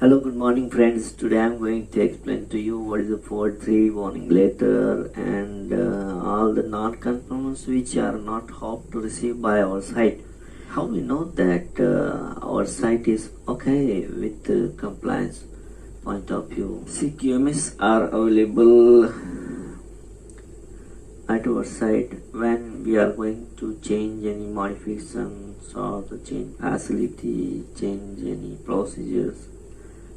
Hello, good morning friends. Today I am going to explain to you what is the 4.3 warning letter and all the non-conformance which are not hoped to receive by our site. How we know that our site is okay with compliance point of view. See, QMS are available at our site when we are going to change any modifications or the change facility, change any procedures.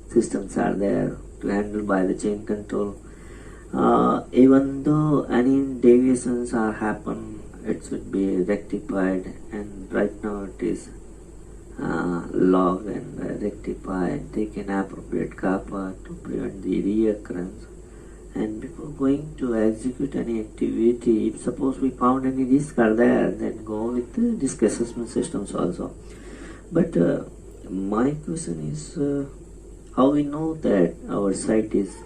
Systems are there to handle by the chain control. Even though any deviations are happen, it should be rectified, and right now it is logged and rectified, taken appropriate kappa to prevent the reoccurrence. And before going to execute any activity, if suppose we found any risk are there, then go with the risk assessment systems also. But my question is, how we know that our site is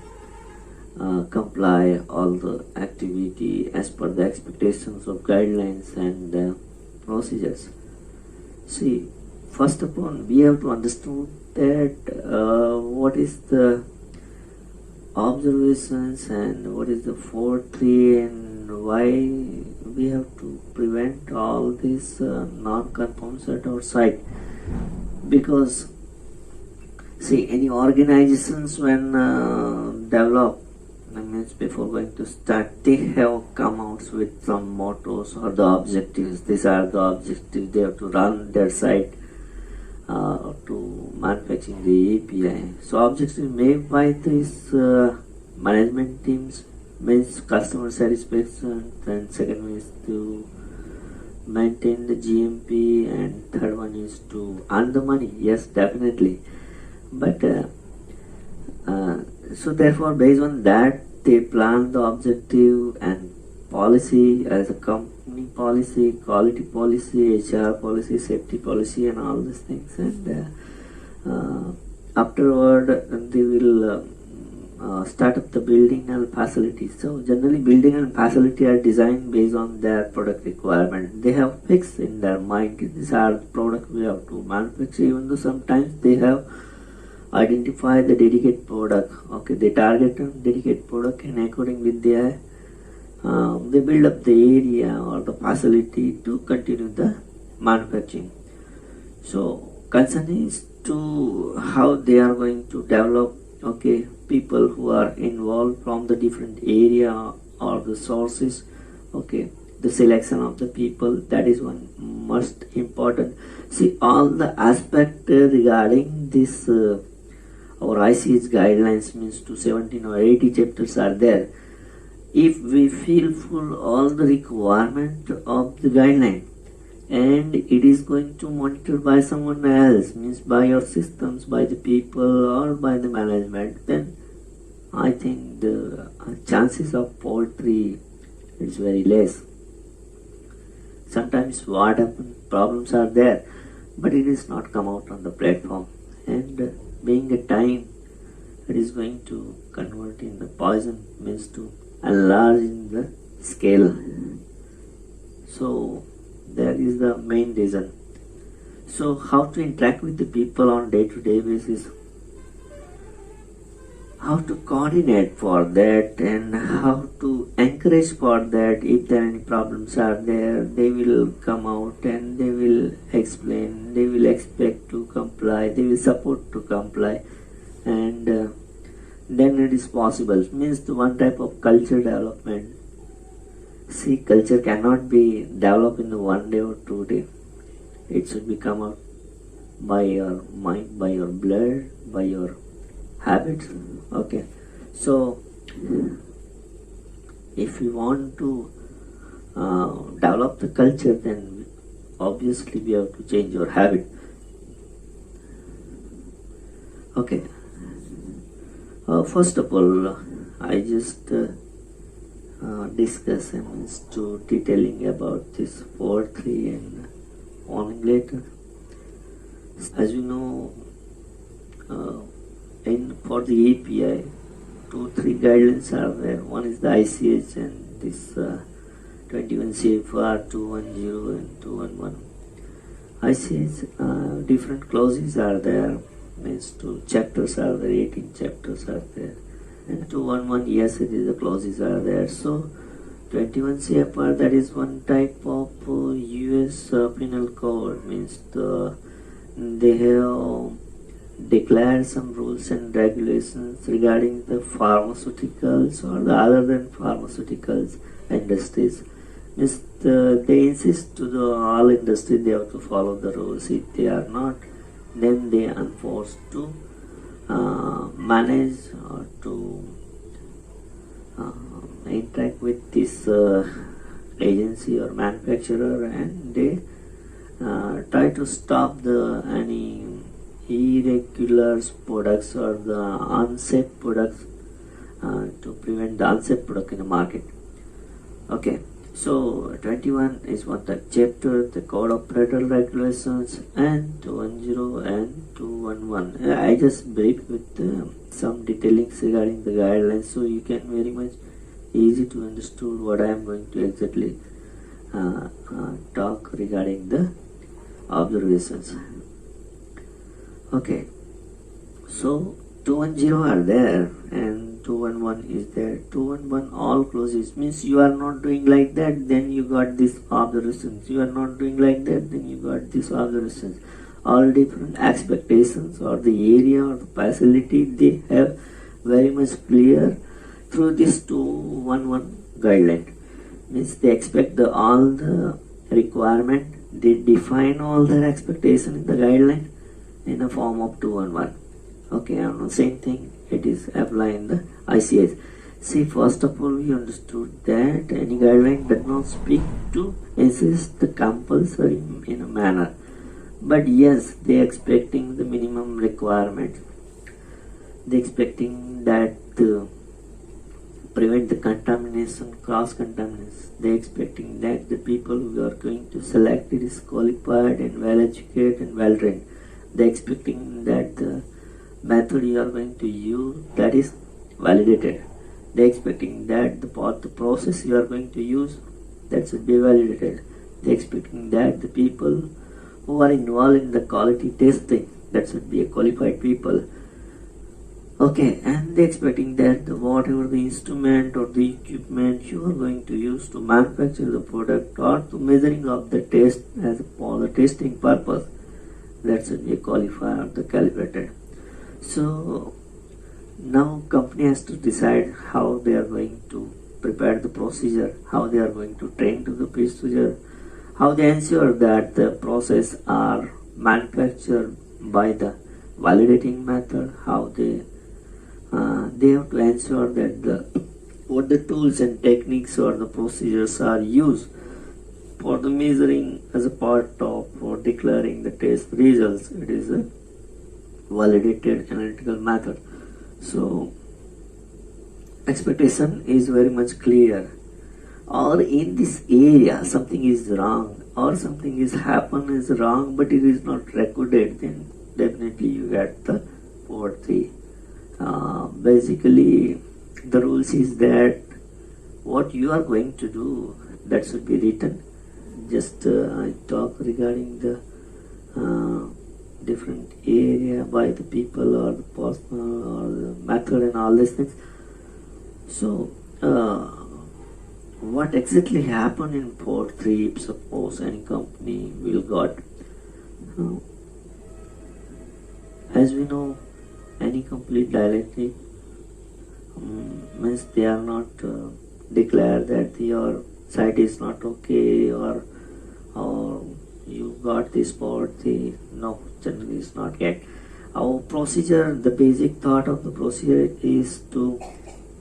comply all the activity as per the expectations of guidelines and procedures. See, first of all, we have to understand that what is the observations and what is the 4.3 and why we have to prevent all these non-conforms at our site. Because see, any organizations when develop, means before going to start, they have come out with some mottos or the objectives. These are the objectives they have to run their site to manufacturing the API. So objectives made by these management teams means customer satisfaction, then second one is to maintain the GMP, and third one is to earn the money. Yes, definitely. But so therefore, based on that, they plan the objective and policy as a company policy, quality policy, HR policy, safety policy, and all these things. And afterward, they will start up the building and facilities. So generally, building and facility are designed based on their product requirement. They have fixed in their mind these are the products we have to manufacture. Even though sometimes they have identify the dedicated product. Okay, they target a dedicated product, and according with their they build up the area or the facility to continue the manufacturing. So concern is to how they are going to develop. Okay, people who are involved from the different area or the sources. Okay, the selection of the people, that is one most important. See, all the aspect regarding this our ICH guidelines, means 217 or 80 chapters are there. If we fulfill all the requirement of the guideline and it is going to monitor by someone else, means by your systems, by the people or by the management, then I think the chances of poultry is very less. Sometimes what happens, problems are there, but it is not come out on the platform, and being a time it is going to convert in the poison, means to enlarge in the scale. So that is the main reason. So how to interact with the people on day-to-day basis, how to coordinate for that, and how to encourage for that. If there any problems are there, they will come out and they will explain, they will expect to comply, they will support to comply, and then it is possible. Means the one type of culture development. See, culture cannot be developed in the 1 day or 2 days. It should be come out by your mind, by your blood, by your habits. Okay, so if you want to develop the culture, then obviously we have to change your habit. Okay, first of all, I just discuss and to detailing about this 4.3 and warning letter. As you know, for the API, 2-3 guidelines are there. One is the ICH and this 21 CFR 210 and 211. ICH different clauses are there. means two chapters are there, 18 chapters are there, and 211, yes, it is the clauses are there. So 21 CFR, that is one type of US penal code, means they have declared some rules and regulations regarding the pharmaceuticals or the other than pharmaceuticals industries. Means they insist to the all industry they have to follow the rules. If they are not, then they are forced to manage or to interact with this agency or manufacturer, and they try to stop the any irregular products or the unsafe products to prevent the unsafe product in the market. Okay, so 21 is one type chapter, the code of federal regulations, and 210 and 211. I just brief with some detailings regarding the guidelines, so you can very much easy to understood what I am going to exactly talk regarding the observations. Okay, so 210 are there and 211 is there. 211 all clauses means you are not doing like that, then you got this observations. You are not doing like that, then you got this observations. All different expectations or the area or the facility they have very much clear through this 211 guideline. Means they expect all the requirement, they define all their expectation in the guideline in a form of 211. Okay, and the same thing it is applied in the ICS. See, first of all, we understood that any guideline does not speak to insist the compulsory in a manner, but yes, they expecting the minimum requirement. They expecting that prevent the contamination, cross contamination. They expecting that the people who are going to select it is qualified and well educated and well trained. They expecting that the method you are going to use that is validated. They expecting that the process you are going to use that should be validated. They expecting that the people who are involved in the quality testing that should be a qualified people. Okay, and they expecting that whatever the instrument or the equipment you are going to use to manufacture the product or to measuring of the test as for the testing purpose, that should be qualified or the calibrated. So now company has to decide how they are going to prepare the procedure, how they are going to train to the procedure, how they ensure that the process are manufactured by the validating method, how they have to ensure that what the tools and techniques or the procedures are used for the measuring as a part of for declaring the test results. It is a validated analytical method. So expectation is very much clear. Or in this area something is wrong or something is happen is wrong but it is not recorded, then definitely you get the port 3. Basically the rules is that what you are going to do that should be written. Just I talk regarding the different area by the people or the personal or the method and all these things. So what exactly happened in port 3 if suppose any company will got as we know any complete dielectric means they are not declare that your site is not okay or you got this port 3. No, generally is not yet. Our procedure, the basic thought of the procedure is to,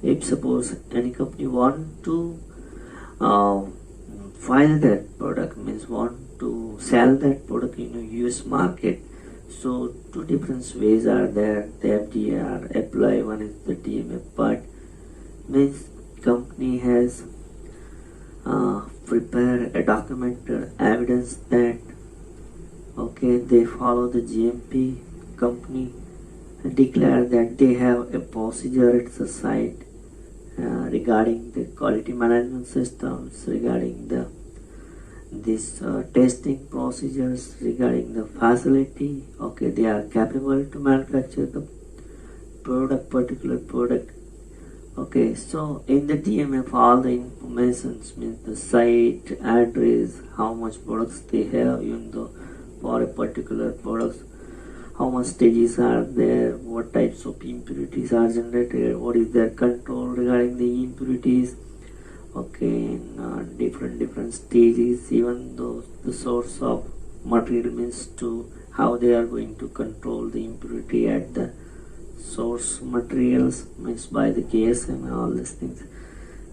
if suppose any company want to file that product, means want to sell that product in a US market. So two different ways are there. The FDR apply, one is the DMF part. Means company has prepare a documented evidence that okay they follow the GMP. Company declare that they have a procedure at the site regarding the quality management systems, regarding the these testing procedures regarding the facility. Okay, they are capable to manufacture the particular product. Okay, so in the DMF, all the information means the site, address, how much products they have, even though for a particular product, how much stages are there, what types of impurities are generated, what is their control regarding the impurities. Okay, in different stages, even though the source of material means to how they are going to control the impurity at the source materials means by the KSM and all these things.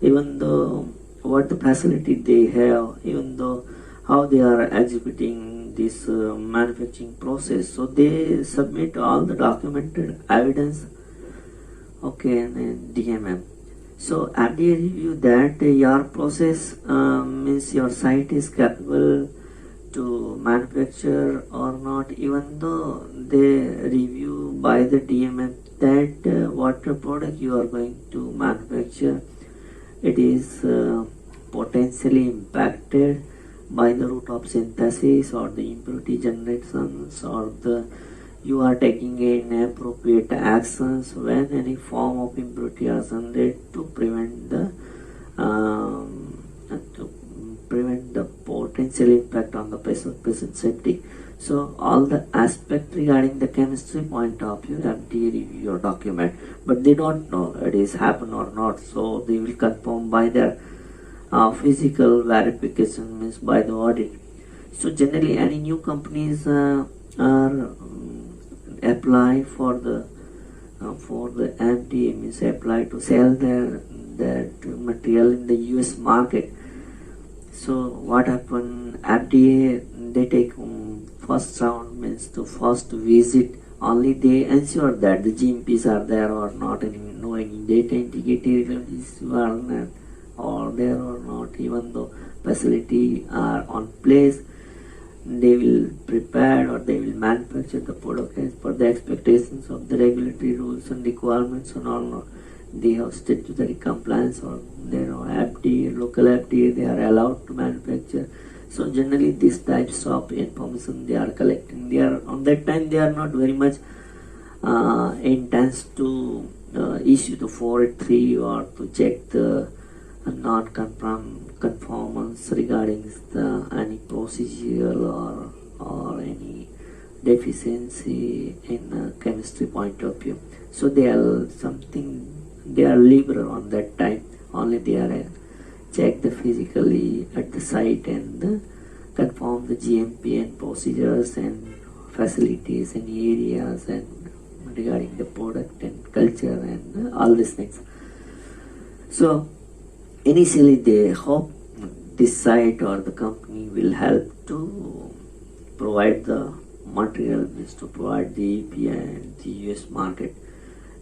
Even though what the facility they have, even though how they are executing this manufacturing process, so they submit all the documented evidence. Okay, and then DMM. So FDA review that your process means your site is capable to manufacture or not, even though they review by the DMF that what product you are going to manufacture, it is potentially impacted by the route of synthesis or the impurity generations, or the you are taking inappropriate actions when any form of impurity are generated to prevent the potential impact on the patient safety. So all the aspect regarding the chemistry point of view, FDA review your document, but they don't know it is happen or not. So they will confirm by their physical verification, means by the audit. So generally, any new companies are apply for the FDA, means apply to sell their material in the US market. So what happened? FDA they take first round, means to first visit. Only they ensure that the GMPs are there or not, any data integrity are not or there or not. Even though facility are on place, they will prepare or they will manufacture the product as per the expectations of the regulatory rules and requirements and all. They have statutory compliance, or their FDA, local FDA, they are allowed to manufacture. So generally these types of information they are collecting. They are on that time they are not very much intense to issue the 483 or to check the non-conformance regarding any procedural or any deficiency in chemistry point of view. So they are liberal on that time. Only they are check the physically at the site and confirm the GMP and procedures and facilities and areas and regarding the product and culture and all these things. So initially they hope this site or the company will help to provide the material, means to provide the API and the US market.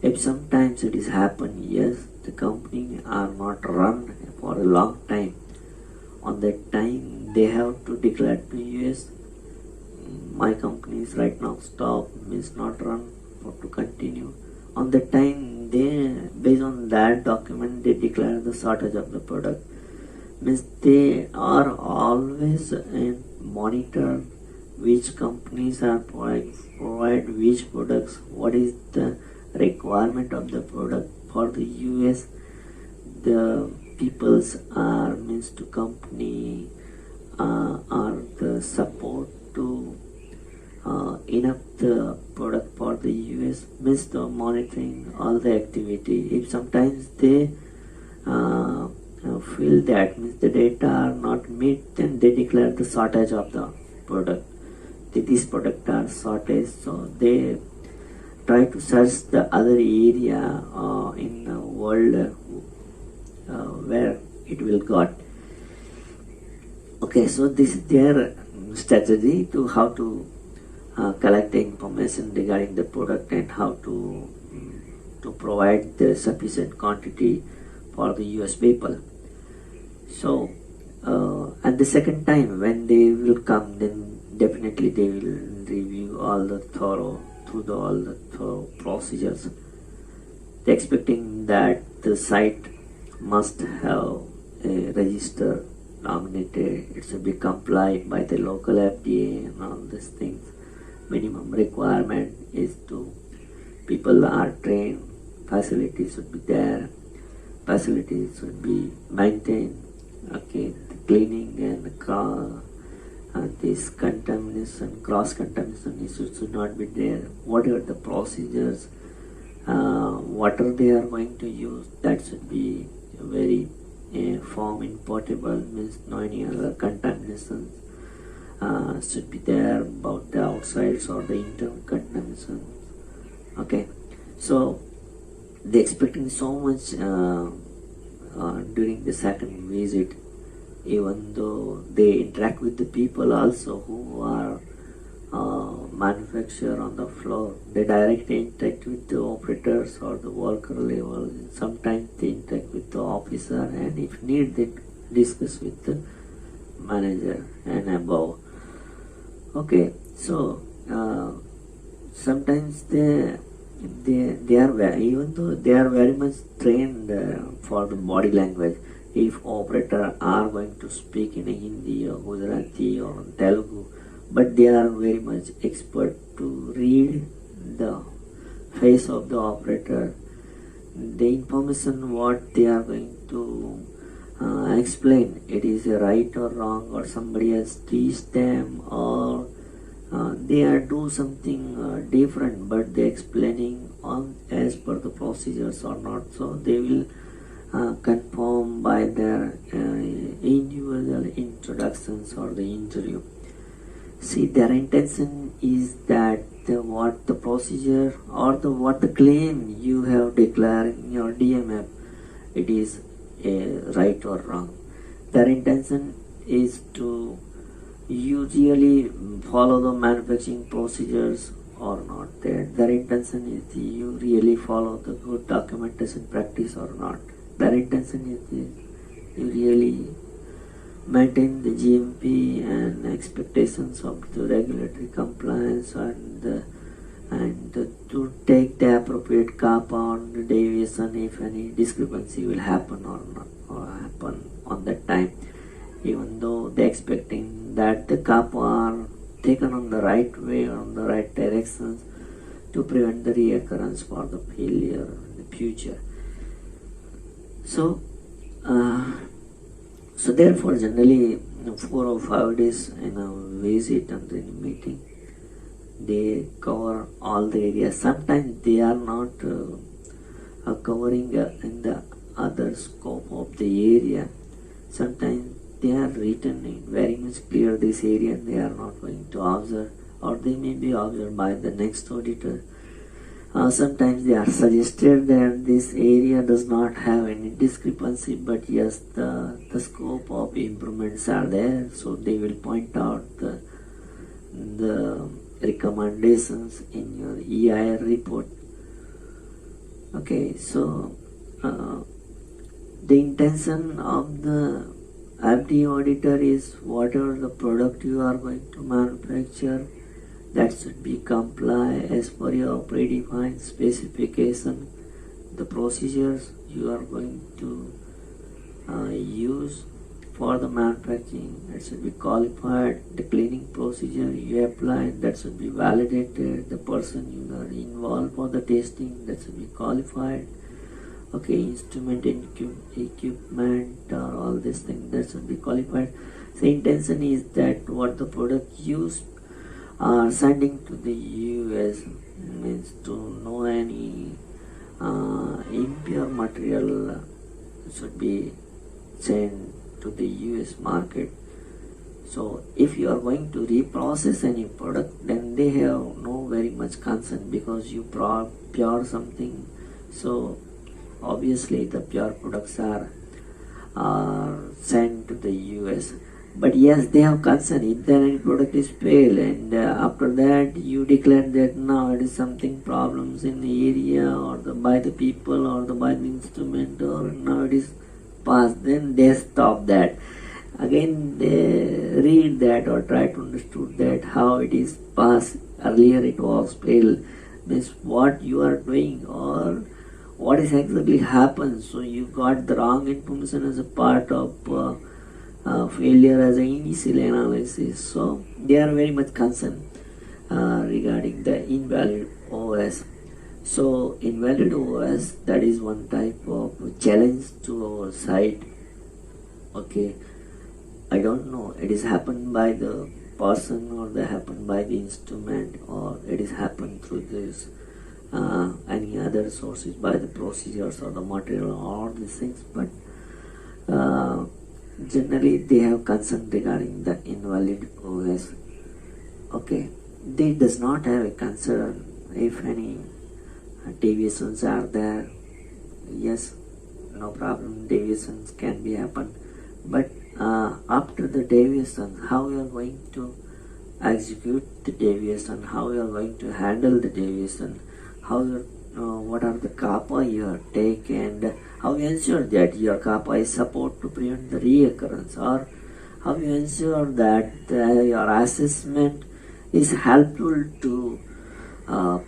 If sometimes it is happen, yes, the company are not run for a long time. On that time they have to declare to US, my company is right now stop, means not run or to continue. On that time they, based on that document, they declare the shortage of the product. Means they are always monitor which companies are provide which products, what is the requirement of the product for the US. The peoples are, means to company are the support to enough the product for the US, means the monitoring all the activity. If sometimes they feel that means the data are not met, then they declare the shortage of the product. These products are shortage, so they try to search the other area in the world where it will got. Okay, so this is their strategy to how to collect the information regarding the product and how to provide the sufficient quantity for the US people. So at the second time when they will come, then definitely they will review all the thorough procedures. They're expecting that the site must have a register nominated, it should be complied by the local FDA and all these things. Minimum requirement is to people are trained, facilities should be there, facilities should be maintained, okay, the cleaning and this contamination, cross-contamination issues should not be there. Whatever the procedures, water they are going to use, that should be very form in portable, means no any other contaminations should be there about the outsides or the internal contamination. Okay, so they expecting so much during the second visit, even though they interact with the people also who are manufacturer on the floor. They directly interact with the operators or the worker level. Sometimes they interact with the officer, and if need they discuss with the manager and above. Okay, so sometimes they are even though they are very much trained for the body language. If operator are going to speak in Hindi or Gujarati or Telugu, but they are very much expert to read the face of the operator, the information what they are going to explain, it is right or wrong, or somebody has teach them, or they are do something different, but they explaining on as per the procedures or not. So they will conform by their individual introductions or the interview. See, their intention is that what the procedure or what the claim you have declared in your DMF, it is right or wrong. Their intention is to you really follow the manufacturing procedures or not. Their intention is you really follow the good documentation practice or not. Their intention is you really maintain the GMP and expectations of the regulatory compliance, and to take the appropriate CAPA on the deviation if any discrepancy will happen or not, or happen on that time, even though they expecting that the CAPA are taken on the right way or on the right directions to prevent the reoccurrence for the failure in the future. So therefore, generally 4 or 5 days in a visit and in a meeting, they cover all the areas. Sometimes they are not covering in the other scope of the area. Sometimes they are written in very much clear this area they are not going to observe, or they may be observed by the next auditor. Sometimes they are suggested that this area does not have any discrepancy, but yes, the scope of improvements are there, so they will point out the recommendations in your EIR report. Okay, so the intention of the FD auditor is whatever the product you are going to manufacture, that should be comply as per your predefined specification. The procedures you are going to use for the manufacturing, that should be qualified. The cleaning procedure you apply, that should be validated. The person you are involved for the testing, that should be qualified. Okay, instrument and equipment or all these things, that should be qualified. So intention is that what the product used are sending to the US, means to know any impure material should be sent to the US market. So if you are going to reprocess any product, then they have no very much concern, because you pure something, so obviously the pure products are sent to the US. But yes, they have concern if there any product is failed, and after that you declare that now it is something problems in the area or by the people or by the instrument, or now it is passed, then they stop that. Again they read that or try to understand that how it is passed. Earlier it was failed, means what you are doing or what is exactly happened. So you got the wrong information as a part of failure as an initial analysis. So they are very much concerned regarding the invalid OS. So invalid OS, that is one type of challenge to our site. Okay, I don't know, it is happened by the person or they happen by the instrument or it is happened through this any other sources by the procedures or the material or these things, but generally they have concern regarding the invalid OS. Okay, they does not have a concern if any deviations are there. Yes, no problem, deviations can be happen, but after the deviation, how you are going to execute the deviation, how you are going to handle the deviation, how you what are the kappa you are take, and how you ensure that your kappa is support to prevent the reoccurrence, or how you ensure that your assessment is helpful to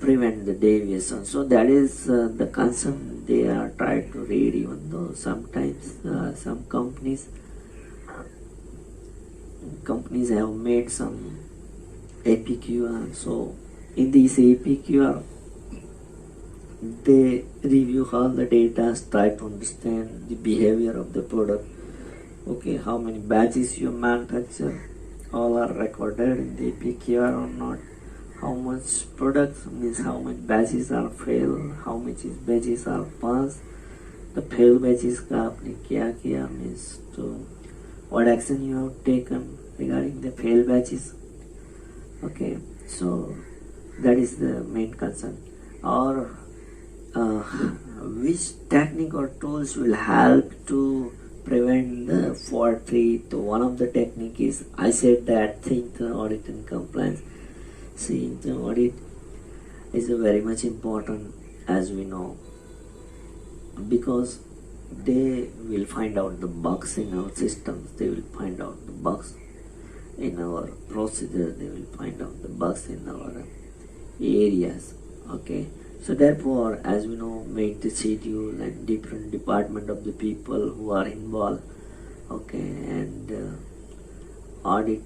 prevent the deviation. So that is the concern they are trying to read, even though sometimes some companies have made some APQR. So in this APQR, they review all the data, try to understand the behavior of the product. Okay, how many batches you manufacture, all are recorded in the APQR or not. How much products means how many batches are failed, how much batches are passed. The failed batches का आपने क्या किया means to what action you have taken regarding the failed batches. Okay, so that is the main concern. Or which technique or tools will help to prevent the fault free. So one of the technique is, I said that think the audit and compliance. See, the audit is very much important, as we know, because they will find out the bugs in our systems, they will find out the bugs in our procedure, they will find out the bugs in our areas. Okay, so therefore, as we know, make the schedule and different department of the people who are involved. Okay, and audit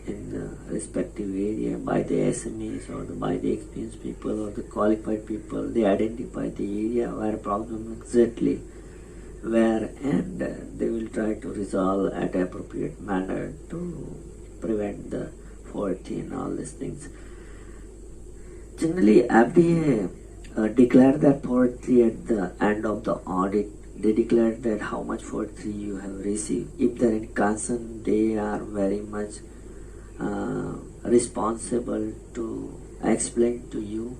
in the respective area by the SMEs or by the experienced people or the qualified people. They identify the area where problem exactly where, and they will try to resolve at appropriate manner to prevent the fault and all these things. Generally, FDA declare that fault free at the end of the audit. They declare that how much fault free you have received. If there is concern, they are very much responsible to explain to you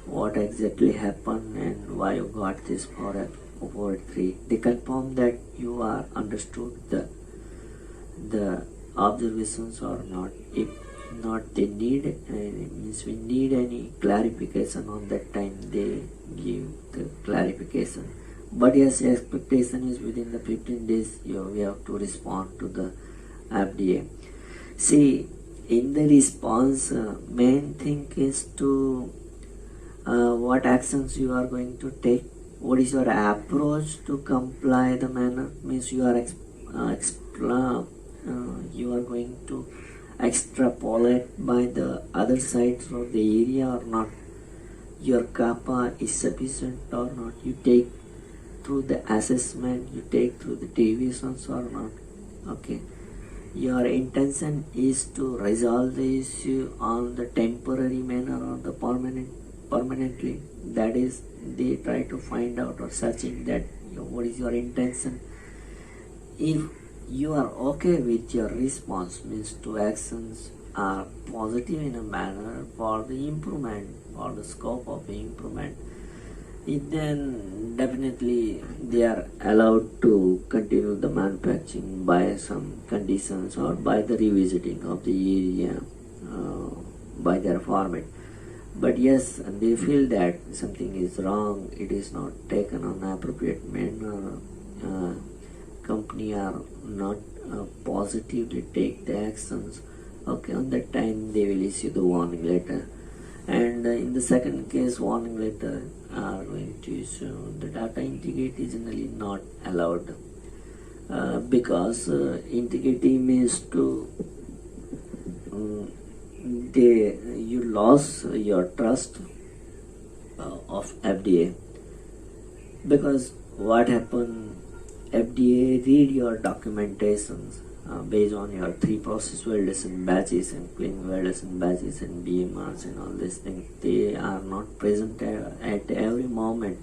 what exactly happened and why you got this fault free. They confirm that you are understood the observations or not. If not, they need means we need any clarification on that time, they give the clarification. But yes, expectation is within the 15 days we have to respond to the FDA. See, in the response, main thing is to what actions you are going to take, what is your approach to comply the manner, means you are you are going to extrapolate by the other sides of the area or not, your kappa is sufficient or not, you take through the assessment, you take through the deviations or not. Okay, your intention is to resolve the issue on the temporary manner or the permanently. That is, they try to find out or searching that what is your intention. If you are okay with your response, means to actions are positive in a manner for the improvement or the scope of the improvement, then definitely they are allowed to continue the manufacturing by some conditions or by the revisiting of the area by their format. But yes, they feel that something is wrong, it is not taken on appropriate manner, company are not positively take the actions. Okay, on that time they will issue the warning letter. And in the second case, warning letter are going to issue the data integrity generally not allowed. because integrity means to you lost your trust of FDA, because what happened, FDA read your documentations based on your 3-process validation batches and clinical validation batches and BMRs and all these things. They are not present at every moment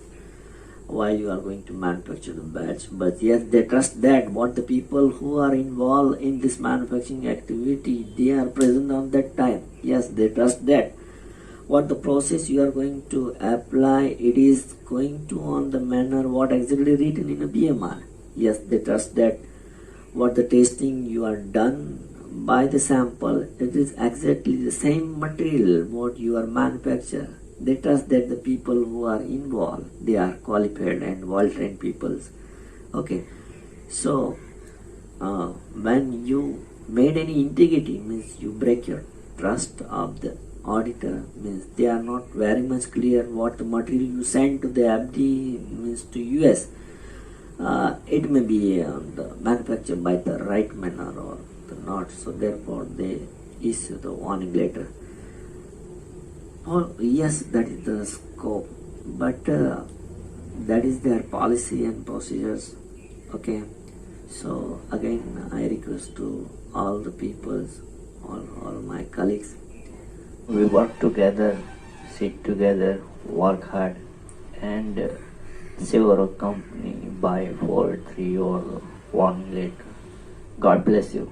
while you are going to manufacture the batch, but yes, they trust that what the people who are involved in this manufacturing activity, they are present on that time. Yes, they trust that what the process you are going to apply, it is going to on the manner what exactly written in a BMR. Yes, they trust that what the testing you are done by the sample, it is exactly the same material what you are manufacture. They trust that the people who are involved, they are qualified and well-trained peoples. Okay, so when you made any integrity, means you break your trust of the auditor, means they are not very much clear what the material you send to the FD, means to US. It may be manufactured by the right manner or the not, so therefore they issue the warning letter. Oh, yes, that is the scope, but that is their policy and procedures. Okay, so again, I request to all the peoples, all my colleagues, we work together, sit together, work hard, and save our company by 4-3 or warning letter. God bless you.